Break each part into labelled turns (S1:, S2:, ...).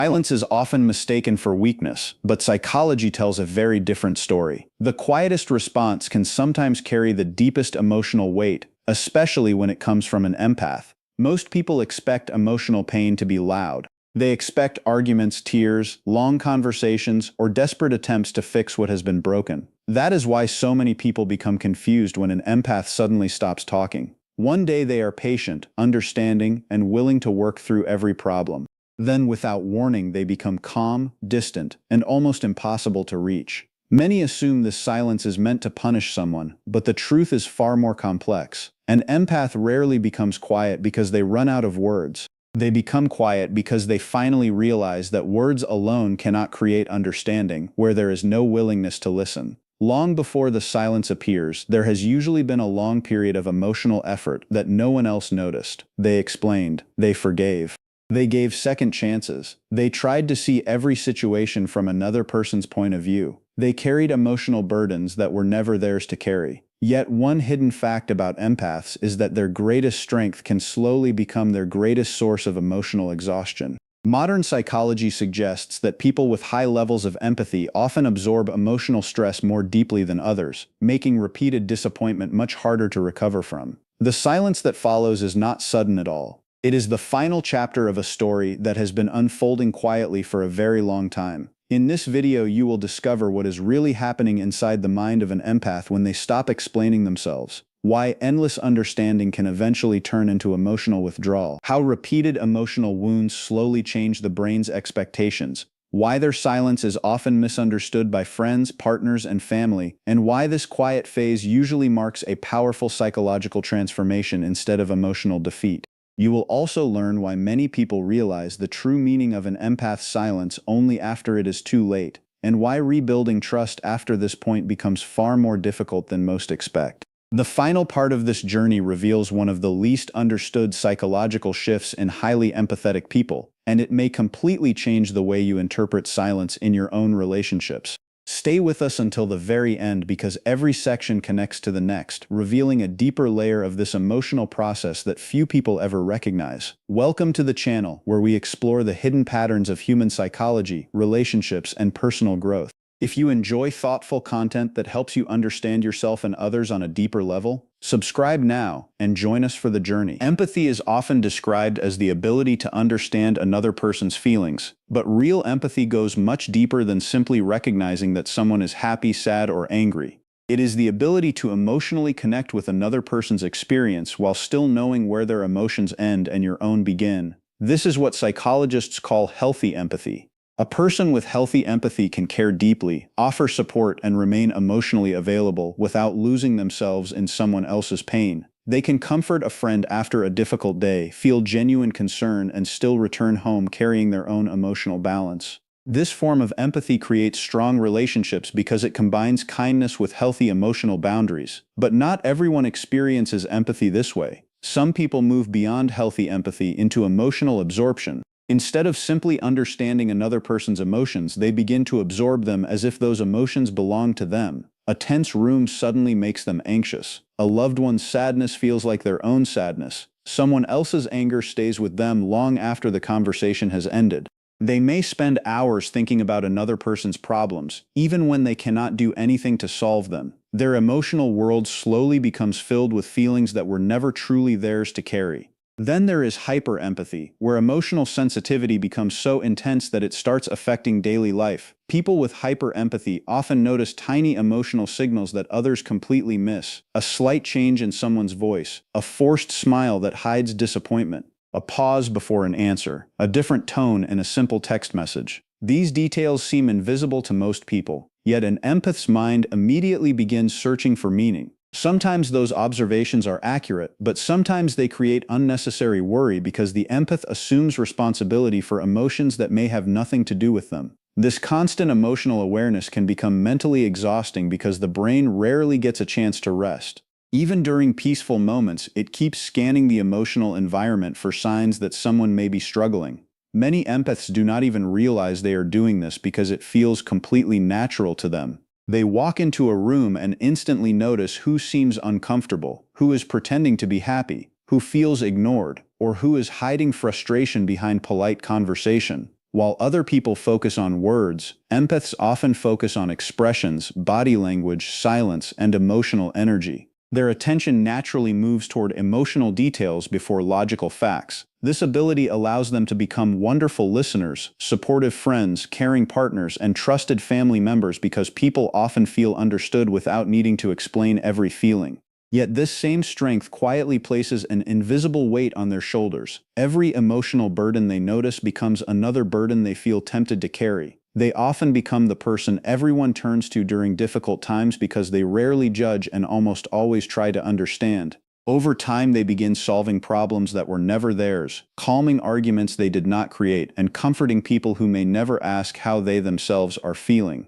S1: Silence is often mistaken for weakness, but psychology tells a very different story. The quietest response can sometimes carry the deepest emotional weight, especially when it comes from an empath. Most people expect emotional pain to be loud. They expect arguments, tears, long conversations, or desperate attempts to fix what has been broken. That is why so many people become confused when an empath suddenly stops talking. One day they are patient, understanding, and willing to work through every problem. Then, without warning, they become calm, distant, and almost impossible to reach. Many assume this silence is meant to punish someone, but the truth is far more complex. An empath rarely becomes quiet because they run out of words. They become quiet because they finally realize that words alone cannot create understanding where there is no willingness to listen. Long before the silence appears, there has usually been a long period of emotional effort that no one else noticed. They explained. They forgave. They gave second chances. They tried to see every situation from another person's point of view. They carried emotional burdens that were never theirs to carry. Yet one hidden fact about empaths is that their greatest strength can slowly become their greatest source of emotional exhaustion. Modern psychology suggests that people with high levels of empathy often absorb emotional stress more deeply than others, making repeated disappointment much harder to recover from. The silence that follows is not sudden at all. It is the final chapter of a story that has been unfolding quietly for a very long time. In this video, you will discover what is really happening inside the mind of an empath when they stop explaining themselves, why endless understanding can eventually turn into emotional withdrawal, how repeated emotional wounds slowly change the brain's expectations, why their silence is often misunderstood by friends, partners, and family, and why this quiet phase usually marks a powerful psychological transformation instead of emotional defeat. You will also learn why many people realize the true meaning of an empath's silence only after it is too late, and why rebuilding trust after this point becomes far more difficult than most expect. The final part of this journey reveals one of the least understood psychological shifts in highly empathetic people, and it may completely change the way you interpret silence in your own relationships. Stay with us until the very end because every section connects to the next, revealing a deeper layer of this emotional process that few people ever recognize. Welcome to the channel, where we explore the hidden patterns of human psychology, relationships, and personal growth. If you enjoy thoughtful content that helps you understand yourself and others on a deeper level, subscribe now and join us for the journey. Empathy is often described as the ability to understand another person's feelings, but real empathy goes much deeper than simply recognizing that someone is happy, sad, or angry. It is the ability to emotionally connect with another person's experience while still knowing where their emotions end and your own begin. This is what psychologists call healthy empathy. A person with healthy empathy can care deeply, offer support, and remain emotionally available without losing themselves in someone else's pain. They can comfort a friend after a difficult day, feel genuine concern, and still return home carrying their own emotional balance. This form of empathy creates strong relationships because it combines kindness with healthy emotional boundaries. But not everyone experiences empathy this way. Some people move beyond healthy empathy into emotional absorption. Instead of simply understanding another person's emotions, they begin to absorb them as if those emotions belong to them. A tense room suddenly makes them anxious. A loved one's sadness feels like their own sadness. Someone else's anger stays with them long after the conversation has ended. They may spend hours thinking about another person's problems, even when they cannot do anything to solve them. Their emotional world slowly becomes filled with feelings that were never truly theirs to carry. Then there is hyper-empathy, where emotional sensitivity becomes so intense that it starts affecting daily life. People with hyper-empathy often notice tiny emotional signals that others completely miss. A slight change in someone's voice, a forced smile that hides disappointment, a pause before an answer, a different tone in a simple text message. These details seem invisible to most people, yet an empath's mind immediately begins searching for meaning. Sometimes those observations are accurate, but sometimes they create unnecessary worry because the empath assumes responsibility for emotions that may have nothing to do with them. This constant emotional awareness can become mentally exhausting because the brain rarely gets a chance to rest. Even during peaceful moments, it keeps scanning the emotional environment for signs that someone may be struggling. Many empaths do not even realize they are doing this because it feels completely natural to them. They walk into a room and instantly notice who seems uncomfortable, who is pretending to be happy, who feels ignored, or who is hiding frustration behind polite conversation. While other people focus on words, empaths often focus on expressions, body language, silence, and emotional energy. Their attention naturally moves toward emotional details before logical facts. This ability allows them to become wonderful listeners, supportive friends, caring partners, and trusted family members because people often feel understood without needing to explain every feeling. Yet this same strength quietly places an invisible weight on their shoulders. Every emotional burden they notice becomes another burden they feel tempted to carry. They often become the person everyone turns to during difficult times because they rarely judge and almost always try to understand. Over time, they begin solving problems that were never theirs, calming arguments they did not create, and comforting people who may never ask how they themselves are feeling.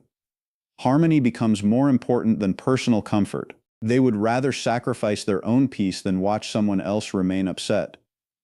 S1: Harmony becomes more important than personal comfort. They would rather sacrifice their own peace than watch someone else remain upset.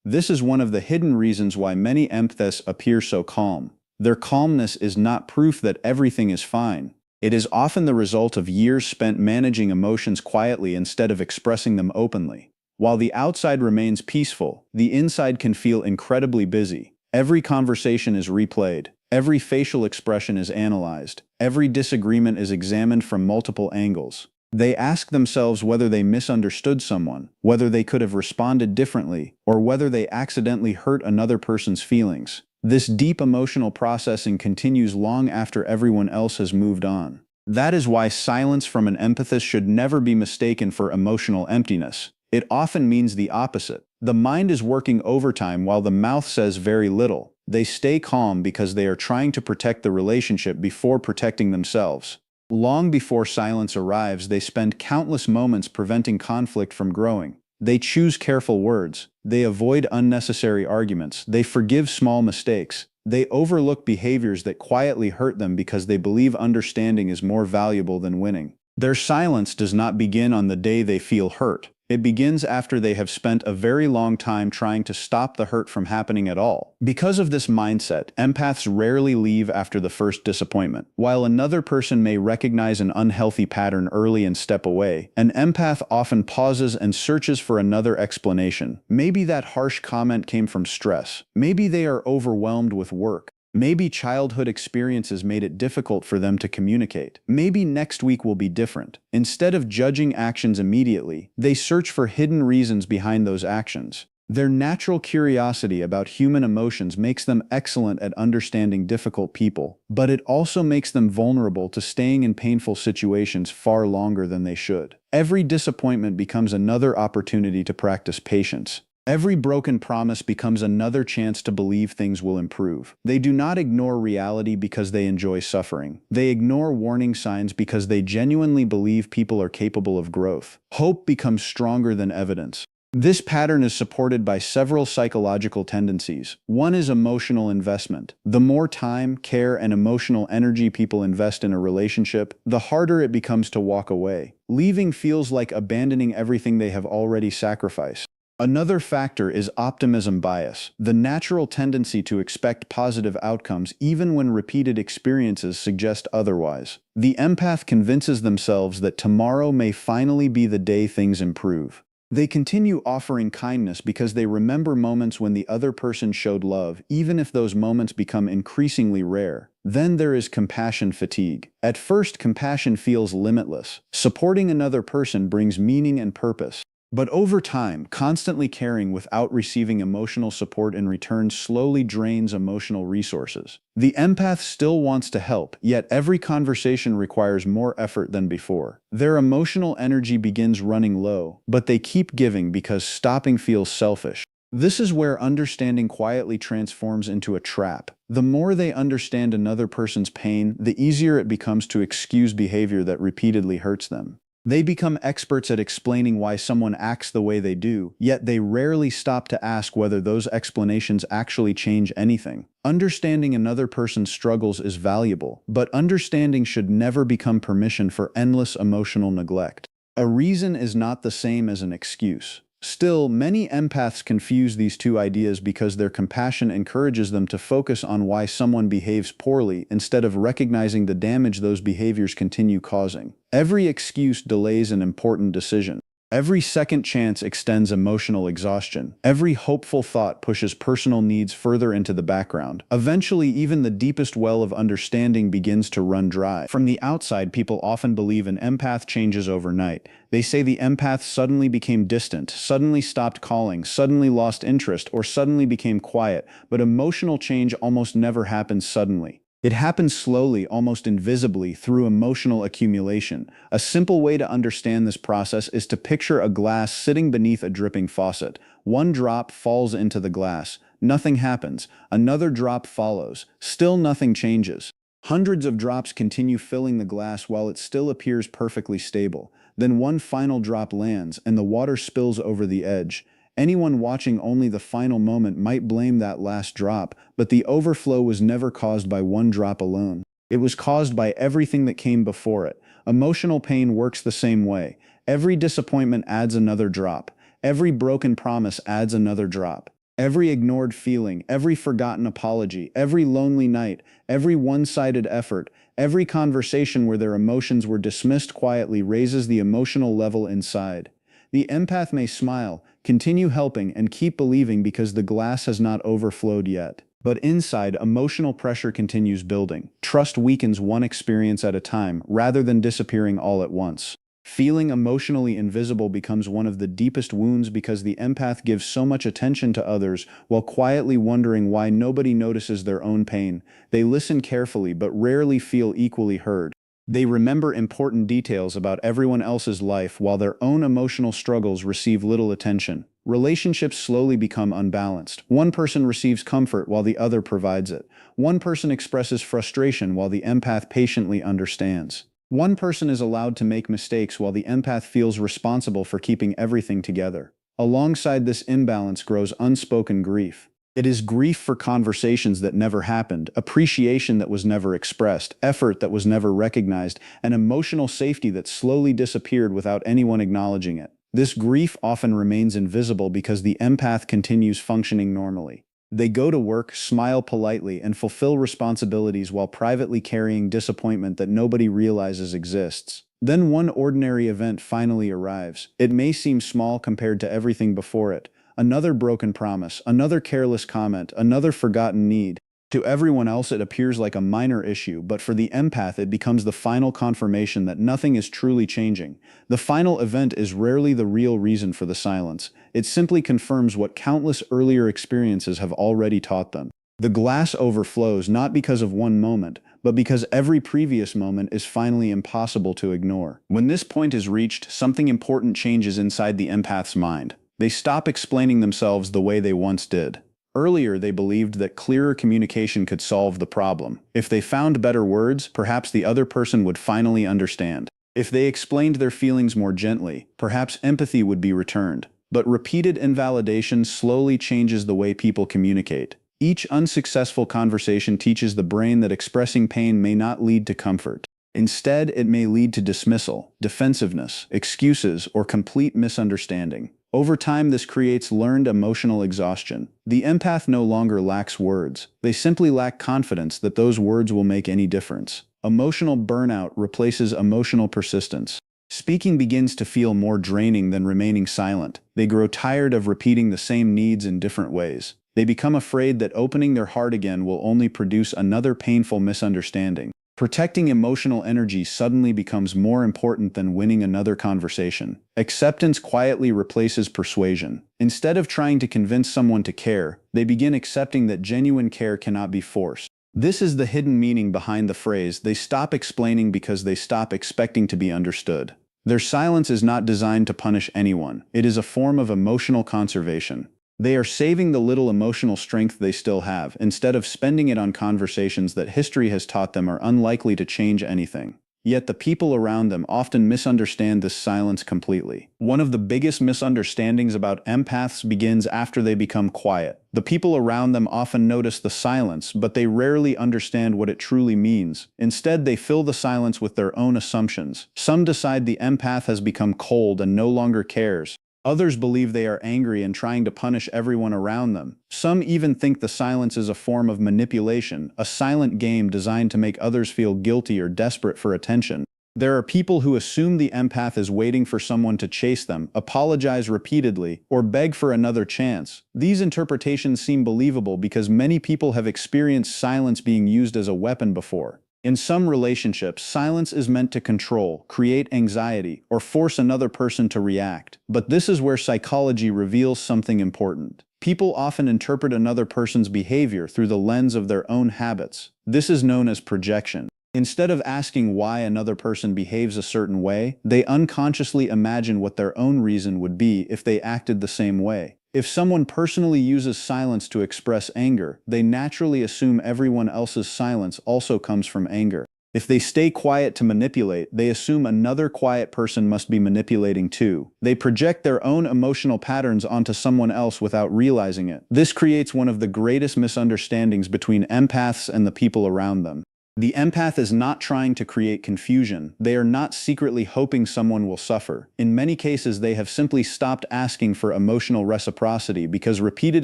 S1: This is one of the hidden reasons why many empaths appear so calm. Their calmness is not proof that everything is fine. It is often the result of years spent managing emotions quietly instead of expressing them openly. While the outside remains peaceful, the inside can feel incredibly busy. Every conversation is replayed. Every facial expression is analyzed. Every disagreement is examined from multiple angles. They ask themselves whether they misunderstood someone, whether they could have responded differently, or whether they accidentally hurt another person's feelings. This deep emotional processing continues long after everyone else has moved on. That is why silence from an empathist should never be mistaken for emotional emptiness. It often means the opposite. The mind is working overtime while the mouth says very little. They stay calm because they are trying to protect the relationship before protecting themselves. Long before silence arrives, they spend countless moments preventing conflict from growing. They choose careful words. They avoid unnecessary arguments. They forgive small mistakes. They overlook behaviors that quietly hurt them because they believe understanding is more valuable than winning. Their silence does not begin on the day they feel hurt. It begins after they have spent a very long time trying to stop the hurt from happening at all. Because of this mindset, empaths rarely leave after the first disappointment. While another person may recognize an unhealthy pattern early and step away, an empath often pauses and searches for another explanation. Maybe that harsh comment came from stress. Maybe they are overwhelmed with work. Maybe childhood experiences made it difficult for them to communicate. Maybe next week will be different. Instead of judging actions immediately, they search for hidden reasons behind those actions. Their natural curiosity about human emotions makes them excellent at understanding difficult people, but it also makes them vulnerable to staying in painful situations far longer than they should. Every disappointment becomes another opportunity to practice patience. Every broken promise becomes another chance to believe things will improve. They do not ignore reality because they enjoy suffering. They ignore warning signs because they genuinely believe people are capable of growth. Hope becomes stronger than evidence. This pattern is supported by several psychological tendencies. One is emotional investment. The more time, care, and emotional energy people invest in a relationship, the harder it becomes to walk away. Leaving feels like abandoning everything they have already sacrificed. Another factor is optimism bias, the natural tendency to expect positive outcomes even when repeated experiences suggest otherwise. The empath convinces themselves that tomorrow may finally be the day things improve. They continue offering kindness because they remember moments when the other person showed love, even if those moments become increasingly rare. Then there is compassion fatigue. At first, compassion feels limitless. Supporting another person brings meaning and purpose. But over time, constantly caring without receiving emotional support in return slowly drains emotional resources. The empath still wants to help, yet every conversation requires more effort than before. Their emotional energy begins running low, but they keep giving because stopping feels selfish. This is where understanding quietly transforms into a trap. The more they understand another person's pain, the easier it becomes to excuse behavior that repeatedly hurts them. They become experts at explaining why someone acts the way they do, yet they rarely stop to ask whether those explanations actually change anything. Understanding another person's struggles is valuable, but understanding should never become permission for endless emotional neglect. A reason is not the same as an excuse. Still, many empaths confuse these two ideas because their compassion encourages them to focus on why someone behaves poorly instead of recognizing the damage those behaviors continue causing. Every excuse delays an important decision. Every second chance extends emotional exhaustion. Every hopeful thought pushes personal needs further into the background. Eventually, even the deepest well of understanding begins to run dry. From the outside, people often believe an empath changes overnight. They say the empath suddenly became distant, suddenly stopped calling, suddenly lost interest, or suddenly became quiet, but emotional change almost never happens suddenly. It happens slowly, almost invisibly, through emotional accumulation. A simple way to understand this process is to picture a glass sitting beneath a dripping faucet. One drop falls into the glass. Nothing happens. Another drop follows. Still nothing changes. Hundreds of drops continue filling the glass while it still appears perfectly stable. Then one final drop lands, and the water spills over the edge. Anyone watching only the final moment might blame that last drop, but the overflow was never caused by one drop alone. It was caused by everything that came before it. Emotional pain works the same way. Every disappointment adds another drop. Every broken promise adds another drop. Every ignored feeling, every forgotten apology, every lonely night, every one-sided effort, every conversation where their emotions were dismissed quietly raises the emotional level inside. The empath may smile, continue helping, and keep believing because the glass has not overflowed yet. But inside, emotional pressure continues building. Trust weakens one experience at a time, rather than disappearing all at once. Feeling emotionally invisible becomes one of the deepest wounds because the empath gives so much attention to others while quietly wondering why nobody notices their own pain. They listen carefully but rarely feel equally heard. They remember important details about everyone else's life while their own emotional struggles receive little attention. Relationships slowly become unbalanced. One person receives comfort while the other provides it. One person expresses frustration while the empath patiently understands. One person is allowed to make mistakes while the empath feels responsible for keeping everything together. Alongside this imbalance grows unspoken grief. It is grief for conversations that never happened, appreciation that was never expressed, effort that was never recognized, and emotional safety that slowly disappeared without anyone acknowledging it. This grief often remains invisible because the empath continues functioning normally. They go to work, smile politely, and fulfill responsibilities while privately carrying disappointment that nobody realizes exists. Then one ordinary event finally arrives. It may seem small compared to everything before it. Another broken promise, another careless comment, another forgotten need. To everyone else it appears like a minor issue, but for the empath it becomes the final confirmation that nothing is truly changing. The final event is rarely the real reason for the silence. It simply confirms what countless earlier experiences have already taught them. The glass overflows not because of one moment, but because every previous moment is finally impossible to ignore. When this point is reached, something important changes inside the empath's mind. They stop explaining themselves the way they once did. Earlier, they believed that clearer communication could solve the problem. If they found better words, perhaps the other person would finally understand. If they explained their feelings more gently, perhaps empathy would be returned. But repeated invalidation slowly changes the way people communicate. Each unsuccessful conversation teaches the brain that expressing pain may not lead to comfort. Instead, it may lead to dismissal, defensiveness, excuses, or complete misunderstanding. Over time, this creates learned emotional exhaustion. The empath no longer lacks words. They simply lack confidence that those words will make any difference. Emotional burnout replaces emotional persistence. Speaking begins to feel more draining than remaining silent. They grow tired of repeating the same needs in different ways. They become afraid that opening their heart again will only produce another painful misunderstanding. Protecting emotional energy suddenly becomes more important than winning another conversation. Acceptance quietly replaces persuasion. Instead of trying to convince someone to care, they begin accepting that genuine care cannot be forced. This is the hidden meaning behind the phrase, they stop explaining because they stop expecting to be understood. Their silence is not designed to punish anyone. It is a form of emotional conservation. They are saving the little emotional strength they still have, instead of spending it on conversations that history has taught them are unlikely to change anything. Yet the people around them often misunderstand this silence completely. One of the biggest misunderstandings about empaths begins after they become quiet. The people around them often notice the silence, but they rarely understand what it truly means. Instead, they fill the silence with their own assumptions. Some decide the empath has become cold and no longer cares. Others believe they are angry and trying to punish everyone around them. Some even think the silence is a form of manipulation, a silent game designed to make others feel guilty or desperate for attention. There are people who assume the empath is waiting for someone to chase them, apologize repeatedly, or beg for another chance. These interpretations seem believable because many people have experienced silence being used as a weapon before. In some relationships, silence is meant to control, create anxiety, or force another person to react. But this is where psychology reveals something important. People often interpret another person's behavior through the lens of their own habits. This is known as projection. Instead of asking why another person behaves a certain way, they unconsciously imagine what their own reason would be if they acted the same way. If someone personally uses silence to express anger, they naturally assume everyone else's silence also comes from anger. If they stay quiet to manipulate, they assume another quiet person must be manipulating too. They project their own emotional patterns onto someone else without realizing it. This creates one of the greatest misunderstandings between empaths and the people around them. The empath is not trying to create confusion. They are not secretly hoping someone will suffer. In many cases, they have simply stopped asking for emotional reciprocity because repeated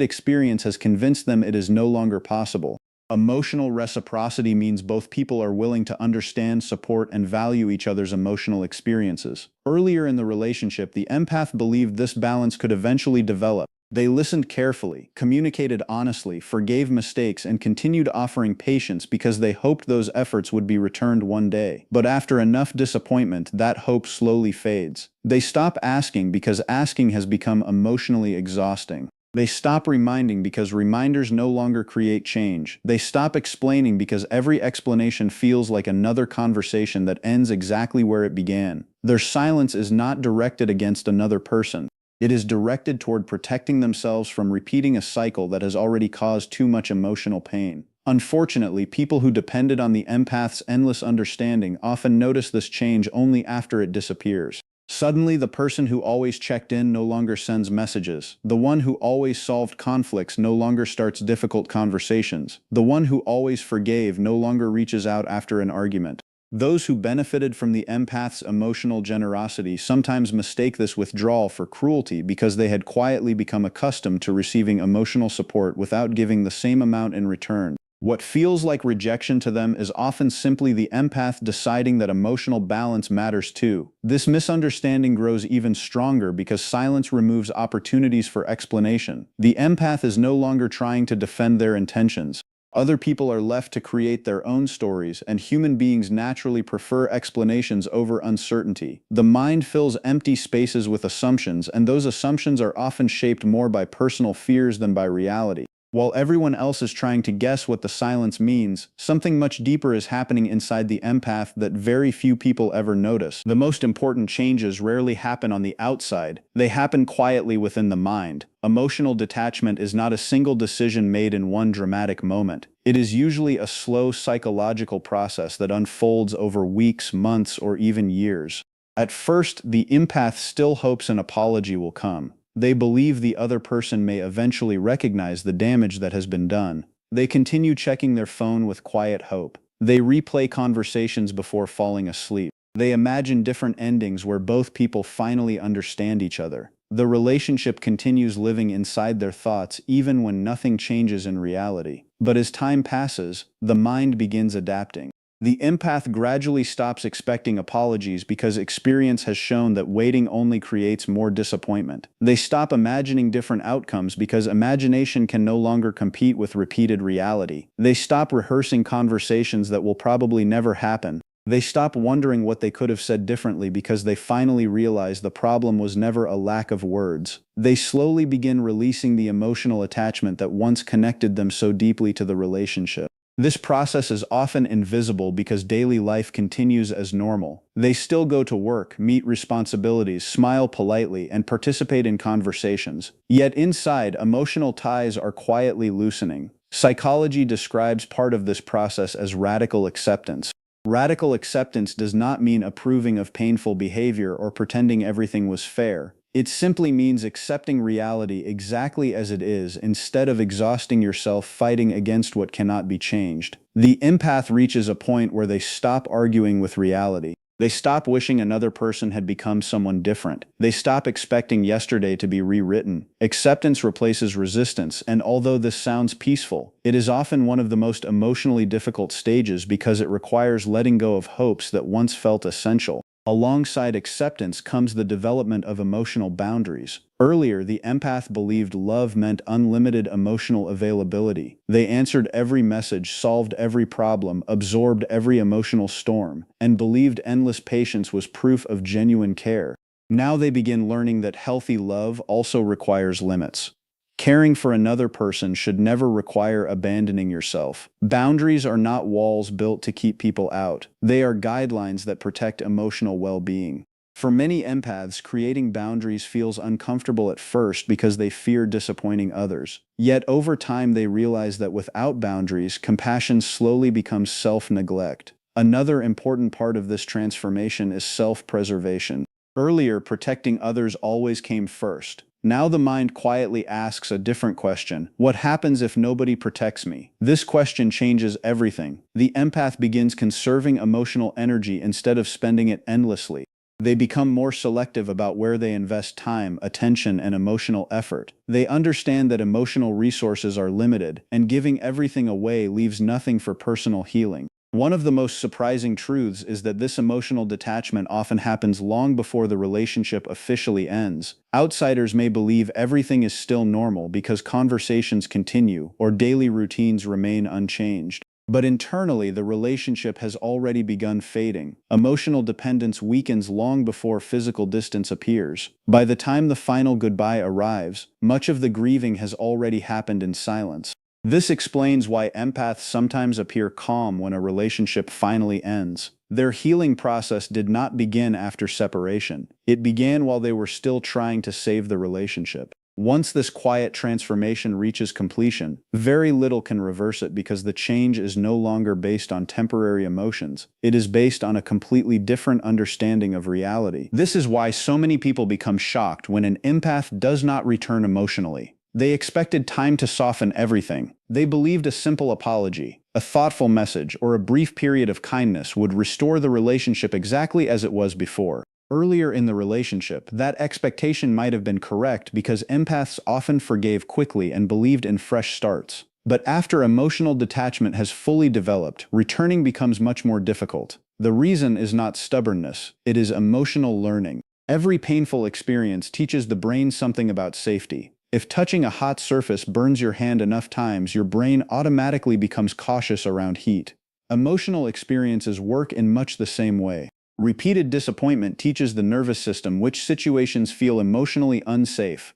S1: experience has convinced them it is no longer possible. Emotional reciprocity means both people are willing to understand, support, and value each other's emotional experiences. Earlier in the relationship, the empath believed this balance could eventually develop. They listened carefully, communicated honestly, forgave mistakes, and continued offering patience because they hoped those efforts would be returned one day. But after enough disappointment, that hope slowly fades. They stop asking because asking has become emotionally exhausting. They stop reminding because reminders no longer create change. They stop explaining because every explanation feels like another conversation that ends exactly where it began. Their silence is not directed against another person. It is directed toward protecting themselves from repeating a cycle that has already caused too much emotional pain. Unfortunately, people who depended on the empath's endless understanding often notice this change only after it disappears. Suddenly, the person who always checked in no longer sends messages. The one who always solved conflicts no longer starts difficult conversations. The one who always forgave no longer reaches out after an argument. Those who benefited from the empath's emotional generosity sometimes mistake this withdrawal for cruelty because they had quietly become accustomed to receiving emotional support without giving the same amount in return. What feels like rejection to them is often simply the empath deciding that emotional balance matters too. This misunderstanding grows even stronger because silence removes opportunities for explanation. The empath is no longer trying to defend their intentions. Other people are left to create their own stories, and human beings naturally prefer explanations over uncertainty. The mind fills empty spaces with assumptions, and those assumptions are often shaped more by personal fears than by reality. While everyone else is trying to guess what the silence means, something much deeper is happening inside the empath that very few people ever notice. The most important changes rarely happen on the outside. They happen quietly within the mind. Emotional detachment is not a single decision made in one dramatic moment. It is usually a slow psychological process that unfolds over weeks, months, or even years. At first, the empath still hopes an apology will come. They believe the other person may eventually recognize the damage that has been done. They continue checking their phone with quiet hope. They replay conversations before falling asleep. They imagine different endings where both people finally understand each other. The relationship continues living inside their thoughts even when nothing changes in reality. But as time passes, the mind begins adapting. The empath gradually stops expecting apologies because experience has shown that waiting only creates more disappointment. They stop imagining different outcomes because imagination can no longer compete with repeated reality. They stop rehearsing conversations that will probably never happen. They stop wondering what they could have said differently because they finally realize the problem was never a lack of words. They slowly begin releasing the emotional attachment that once connected them so deeply to the relationship. This process is often invisible because daily life continues as normal. They still go to work, meet responsibilities, smile politely, and participate in conversations. Yet inside, emotional ties are quietly loosening. Psychology describes part of this process as radical acceptance. Radical acceptance does not mean approving of painful behavior or pretending everything was fair. It simply means accepting reality exactly as it is instead of exhausting yourself fighting against what cannot be changed. The empath reaches a point where they stop arguing with reality. They stop wishing another person had become someone different. They stop expecting yesterday to be rewritten. Acceptance replaces resistance, and although this sounds peaceful, it is often one of the most emotionally difficult stages because it requires letting go of hopes that once felt essential. Alongside acceptance comes the development of emotional boundaries. Earlier, the empath believed love meant unlimited emotional availability. They answered every message, solved every problem, absorbed every emotional storm, and believed endless patience was proof of genuine care. Now they begin learning that healthy love also requires limits. Caring for another person should never require abandoning yourself. Boundaries are not walls built to keep people out. They are guidelines that protect emotional well-being. For many empaths, creating boundaries feels uncomfortable at first because they fear disappointing others. Yet over time they realize that without boundaries, compassion slowly becomes self-neglect. Another important part of this transformation is self-preservation. Earlier, protecting others always came first. Now the mind quietly asks a different question. What happens if nobody protects me? This question changes everything. The empath begins conserving emotional energy instead of spending it endlessly. They become more selective about where they invest time, attention, and emotional effort. They understand that emotional resources are limited, and giving everything away leaves nothing for personal healing. One of the most surprising truths is that this emotional detachment often happens long before the relationship officially ends. Outsiders may believe everything is still normal because conversations continue or daily routines remain unchanged. But internally, the relationship has already begun fading. Emotional dependence weakens long before physical distance appears. By the time the final goodbye arrives, much of the grieving has already happened in silence. This explains why empaths sometimes appear calm when a relationship finally ends. Their healing process did not begin after separation. It began while they were still trying to save the relationship. Once this quiet transformation reaches completion, very little can reverse it because the change is no longer based on temporary emotions. It is based on a completely different understanding of reality. This is why so many people become shocked when an empath does not return emotionally. They expected time to soften everything. They believed a simple apology, a thoughtful message, or a brief period of kindness would restore the relationship exactly as it was before. Earlier in the relationship, that expectation might have been correct because empaths often forgave quickly and believed in fresh starts. But after emotional detachment has fully developed, returning becomes much more difficult. The reason is not stubbornness, it is emotional learning. Every painful experience teaches the brain something about safety. If touching a hot surface burns your hand enough times, your brain automatically becomes cautious around heat. Emotional experiences work in much the same way. Repeated disappointment teaches the nervous system which situations feel emotionally unsafe.